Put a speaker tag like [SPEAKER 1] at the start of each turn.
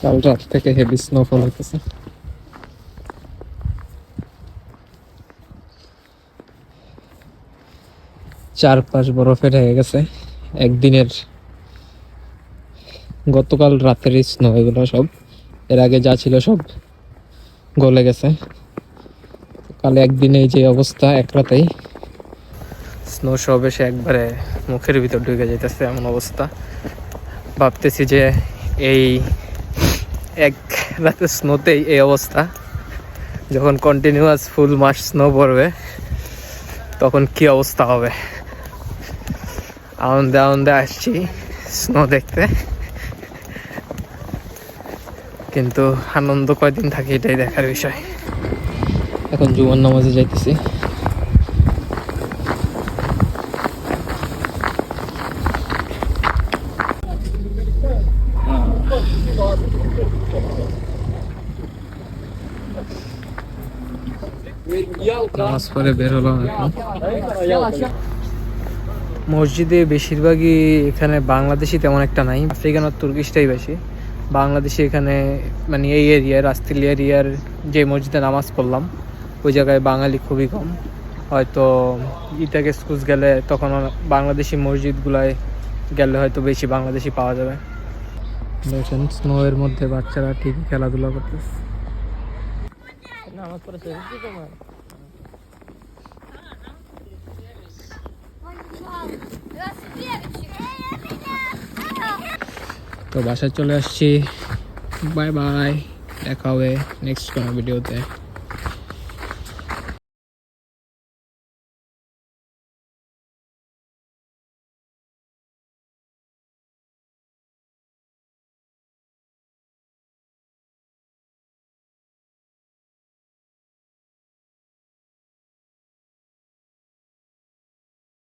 [SPEAKER 1] কাল রাত থেকে হেভি স্নোফল হইতেছে। চারপাশ বরফের হয়ে গেছে একদিনের। গতকাল রাতের স্নো এগুলো সব, এর আগে যা ছিল সব গলে গেছে। কাল একদিনে যে অবস্থা, এক রাতেই স্নো সব এসে একবারে মুখের ভিতর ঢুকে যাইতেছে এমন অবস্থা। ভাবতেছি যে এই এক রাতে স্নোতেই এই অবস্থা, যখন কন্টিনিউয়াস ফুল মাস স্নো পড়বে তখন কি অবস্থা হবে। আনন্দে আনন্দে আসছি স্নো দেখতে, কিন্তু আনন্দ কয়দিন থাকে এটাই দেখার বিষয়। এখন জুমার নামাজে যাইতেছি। নামাজ পড়ে বের হলাম এখন। মসজিদে বেশিরভাগই এখানে বাংলাদেশি তেমন একটা নাই, আফ্রিকান আর তুর্কিশটাই বেশি। বাংলাদেশি এখানে মানে এই এরিয়ার রাস্তিল এরিয়ার যে মসজিদে নামাজ পড়লাম ওই জায়গায় বাঙালি খুবই কম। হয়তো ইটাকে স্কুল গেলে তখন বাংলাদেশি মসজিদগুলায় গেলে হয়তো বেশি বাংলাদেশি পাওয়া যাবে। দেখেন স্নো এর মধ্যে বাচ্চারা ঠিকই খেলাধুলা করতেছে। নামাজ পড়ে তো বাসায় চলে আসছি। বাই বাই, দেখা হবে নেক্সট কোনো ভিডিওতে।